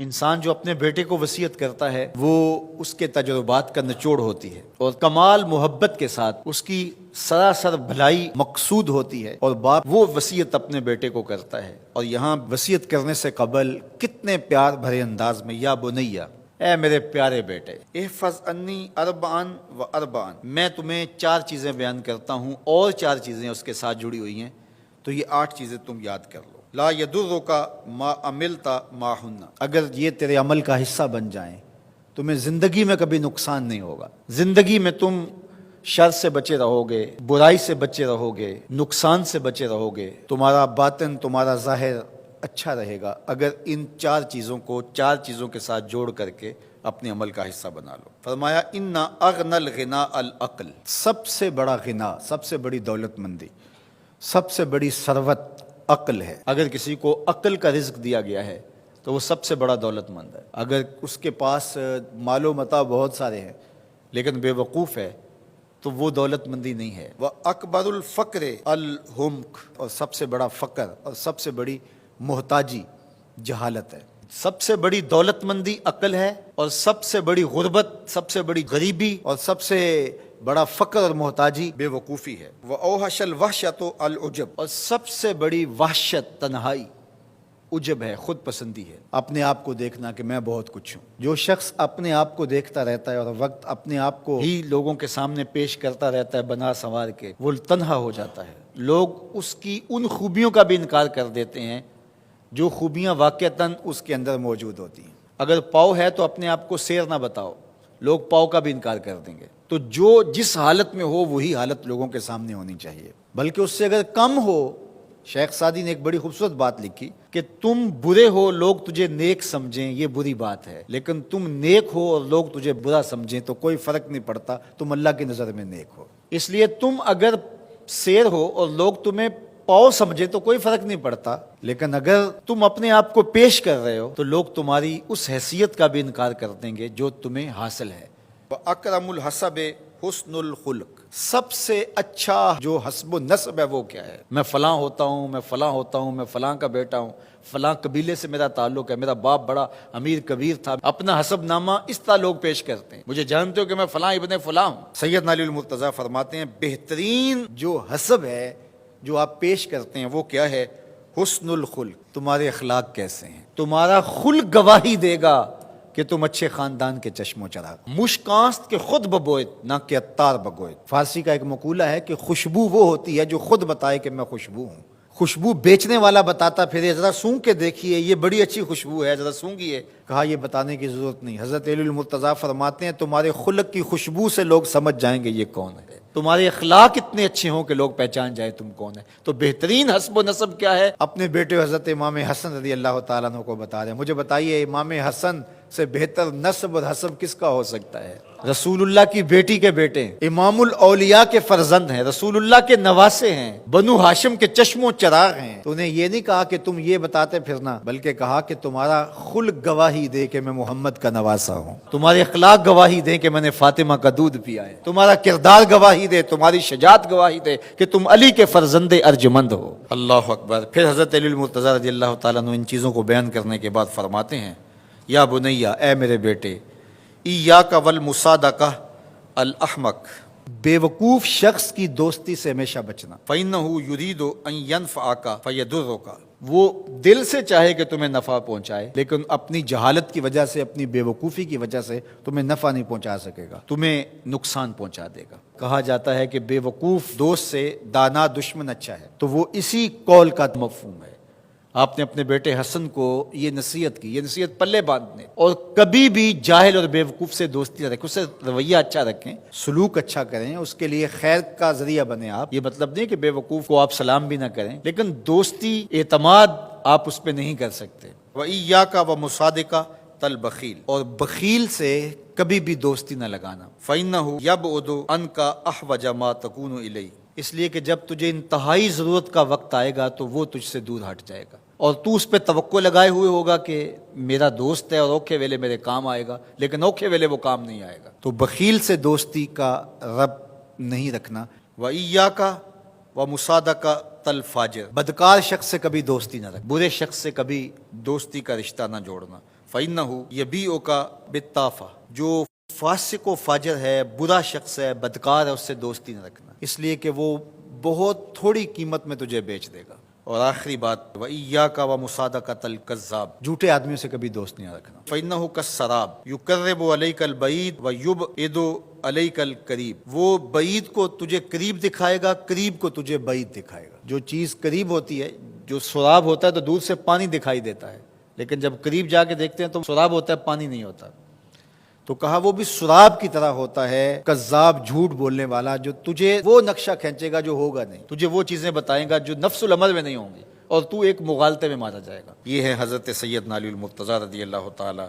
انسان جو اپنے بیٹے کو وصیت کرتا ہے وہ اس کے تجربات کا نچوڑ ہوتی ہے اور کمال محبت کے ساتھ اس کی سراسر بھلائی مقصود ہوتی ہے، اور باپ وہ وصیت اپنے بیٹے کو کرتا ہے۔ اور یہاں وصیت کرنے سے قبل کتنے پیار بھرے انداز میں، یا بنیا، اے میرے پیارے بیٹے، احفظ انی اربعن و اربعن، میں تمہیں 4 چیزیں بیان کرتا ہوں اور 4 چیزیں اس کے ساتھ جڑی ہوئی ہیں، تو یہ 8 چیزیں تم یاد کر لو۔ لا یضرک ما عملت معہن، اگر یہ تیرے عمل کا حصہ بن جائیں تمہیں زندگی میں کبھی نقصان نہیں ہوگا، زندگی میں تم شر سے بچے رہو گے، برائی سے بچے رہو گے، نقصان سے بچے رہو گے، تمہارا باطن تمہارا ظاہر اچھا رہے گا اگر ان 4 چیزوں کو 4 چیزوں کے ساتھ جوڑ کر کے اپنے عمل کا حصہ بنا لو۔ فرمایا ان اغنى الغنى العقل، سب سے بڑا غنا، سب سے بڑی دولت مندی، سب سے بڑی ثروت عقل ہے۔ اگر کسی کو عقل کا رزق دیا گیا ہے تو وہ سب سے بڑا دولت مند ہے۔ اگر اس کے پاس مال و متاع بہت سارے ہیں لیکن بے وقوف ہے تو وہ دولت مندی نہیں ہے۔ وَأَكْبَرُ الْفَقْرِ الْحُمْقُ، اور سب سے بڑا فقر اور سب سے بڑی محتاجی جہالت ہے۔ سب سے بڑی دولت مندی عقل ہے، اور سب سے بڑی غربت، سب سے بڑی غریبی اور سب سے بڑا فقر اور محتاجی بے وقوفی ہے۔ وَأَوْحَشَ الْوَحْشَةُ الْعُجْبُ، اور سب سے بڑی وحشت تنہائی عجب ہے، خود پسندی ہے، اپنے آپ کو دیکھنا کہ میں بہت کچھ ہوں۔ جو شخص اپنے آپ کو دیکھتا رہتا ہے اور وقت اپنے آپ کو ہی لوگوں کے سامنے پیش کرتا رہتا ہے بنا سنوار کے، وہ تنہا ہو جاتا ہے۔ لوگ اس کی ان خوبیوں کا بھی انکار کر دیتے ہیں جو خوبیاں واقعتاً اس کے اندر موجود ہوتی ہیں۔ اگر پاؤ ہے تو اپنے آپ کو سیر نہ بتاؤ، لوگ پاؤ کا بھی انکار کر دیں گے۔ تو جو جس حالت میں ہو وہی حالت لوگوں کے سامنے ہونی چاہیے، بلکہ اس سے اگر کم ہو۔ شیخ سعدی نے ایک بڑی خوبصورت بات لکھی کہ تم برے ہو لوگ تجھے نیک سمجھیں یہ بری بات ہے، لیکن تم نیک ہو اور لوگ تجھے برا سمجھیں تو کوئی فرق نہیں پڑتا، تم اللہ کی نظر میں نیک ہو۔ اس لیے تم اگر سیر ہو اور لوگ تمہیں پاؤ سمجھے تو کوئی فرق نہیں پڑتا، لیکن اگر تم اپنے آپ کو پیش کر رہے ہو تو لوگ تمہاری اس حیثیت کا بھی انکار کر دیں گے جو تمہیں حاصل ہے۔ وَأَكْرَمُ الْحَسَبِ حُسْنُ الْخُلُقِ، سب سے اچھا جو حسب و نسب ہے وہ کیا ہے؟ میں فلاں ہوتا ہوں، میں فلاں ہوتا ہوں، میں فلاں کا بیٹا ہوں، فلاں قبیلے سے میرا تعلق ہے، میرا باپ بڑا امیر کبیر تھا۔ اپنا حسب نامہ اس طرح لوگ پیش کرتے ہیں، مجھے جانتے ہو کہ میں فلاں ابن فلاں ہوں۔ سیدنا علی المرتضیٰ فرماتے ہیں بہترین جو حسب ہے جو آپ پیش کرتے ہیں وہ کیا ہے؟ حسن الخلق، تمہارے اخلاق کیسے ہیں، تمہارا خلق گواہی دے گا کہ تم اچھے خاندان کے چشم و چراغ۔ مشکانست کے خود ببوئت نہ کہ عطار بگوئت۔ فارسی کا ایک مقولہ ہے کہ خوشبو وہ ہوتی ہے جو خود بتائے کہ میں خوشبو ہوں۔ خوشبو بیچنے والا بتاتا پھر ذرا سونگ کے دیکھیے یہ بڑی اچھی خوشبو ہے، ذرا سونگیے، کہا یہ بتانے کی ضرورت نہیں۔ حضرت علی المرتضیٰ فرماتے ہیں تمہارے خلق کی خوشبو سے لوگ سمجھ جائیں گے یہ کون ہے، تمہارے اخلاق اتنے اچھے ہوں کہ لوگ پہچان جائیں تم کون ہے۔ تو بہترین حسب و نسب کیا ہے؟ اپنے بیٹے حضرت امام حسن رضی اللہ تعالیٰ عنہ کو بتا رہے ہیں۔ مجھے بتائیے امام حسن سے بہتر نسب اور حسب کس کا ہو سکتا ہے؟ رسول اللہ کی بیٹی کے بیٹے، امام الاولیاء کے فرزند ہیں، رسول اللہ کے نواسے ہیں، بنو ہاشم کے چشم و چراغ ہیں۔ تو انہیں یہ نہیں کہا کہ تم یہ بتاتے پھرنا، بلکہ کہا کہ تمہارا خلق گواہی دے کہ میں محمد کا نواسا ہوں، تمہارے اخلاق گواہی دیں کہ میں نے فاطمہ کا دودھ پیا ہے، تمہارا کردار گواہی دے، تمہاری شجاعت گواہی دے کہ تم علی کے فرزند ارجمند ہو۔ اللہ اکبر۔ پھر حضرت علی المرتضیٰ رضی اللہ تعالیٰ عنہ ان چیزوں کو بیان کرنے کے بعد فرماتے ہیں یا بنیا، اے میرے بیٹے، ایاک والمصادقہ الاحمق، بے وقوف شخص کی دوستی سے ہمیشہ بچنا۔ فإنہ یرید ان ینفعک فیضرک، وہ دل سے چاہے کہ تمہیں نفع پہنچائے لیکن اپنی جہالت کی وجہ سے، اپنی بے وقوفی کی وجہ سے تمہیں نفع نہیں پہنچا سکے گا، تمہیں نقصان پہنچا دے گا۔ کہا جاتا ہے کہ بے وقوف دوست سے دانا دشمن اچھا ہے، تو وہ اسی قول کا مفہوم ہے۔ آپ نے اپنے بیٹے حسن کو یہ نصیحت کی، یہ نصیحت پلے باندھنے، اور کبھی بھی جاہل اور بے وقوف سے دوستی نہ رکھیں، اس سے رویہ اچھا رکھیں، سلوک اچھا کریں، اس کے لیے خیر کا ذریعہ بنیں آپ۔ یہ مطلب نہیں کہ بے وقوف کو آپ سلام بھی نہ کریں، لیکن دوستی اعتماد آپ اس پہ نہیں کر سکتے۔ وَإِيَّاكَ وَمُصَادِقَةَ الْبَخِيلِ، اور بخیل سے کبھی بھی دوستی نہ لگانا۔ فَإِنَّهُ يَبْعُدُ عَنْكَ أَحْوَجَ مَا تَكُونُ إِلَيْهِ، اس لیے کہ جب تجھے انتہائی ضرورت کا وقت آئے گا تو وہ تجھ سے دور ہٹ جائے گا، اور تو اس پہ توقع لگائے ہوئے ہوگا کہ میرا دوست ہے اور اوکھے ویلے میرے کام آئے گا، لیکن اوکھے ویلے وہ کام نہیں آئے گا۔ تو بخیل سے دوستی کا رب نہیں رکھنا۔ وَإِيَّاكَ وَمُصَادَقَةَ الْفَاجِرِ، بدکار شخص سے کبھی دوستی نہ رکھ، برے شخص سے کبھی دوستی کا رشتہ نہ جوڑنا۔ فَإِنَّهُ يَبِيعُكَ بِالطَّافَةِ، جو فاسق و فاجر ہے، برا شخص ہے، بدکار ہے، اس سے دوستی نہ رکھنا، اس لیے کہ وہ بہت تھوڑی قیمت میں تجھے بیچ دے گا۔ اور آخری بات، وَإِيَّاكَ وَمُصَادَقَةَ الْكَذَّابِ، جھوٹے آدمیوں سے کبھی دوست نہیں رکھنا۔ فَإِنَّهُ كَالسَّرَابِ يُقَرِّبُ عَلَيْكَ الْبَعِيدَ وَيُبْعِدُ عَلَيْكَ الْقَرِيبَ، وہ بعید کو تجھے قریب دکھائے گا، قریب کو تجھے بعید دکھائے گا۔ جو چیز قریب ہوتی ہے، جو سراب ہوتا ہے تو دور سے پانی دکھائی دیتا ہے، لیکن جب قریب جا کے دیکھتے ہیں تو سراب ہوتا ہے، پانی نہیں ہوتا۔ تو کہا وہ بھی سراب کی طرح ہوتا ہے، کذاب، جھوٹ بولنے والا، جو تجھے وہ نقشہ کھینچے گا جو ہوگا نہیں، تجھے وہ چیزیں بتائیں گا جو نفس العمل میں نہیں ہوں گی، اور تو ایک مغالطے میں مارا جائے گا۔ یہ ہے حضرت سیدنا علی المرتضیٰ رضی اللہ تعالی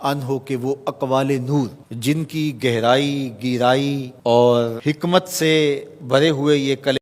عنہ کے وہ اقوال نور، جن کی گہرائی، گیرائی اور حکمت سے بھرے ہوئے یہ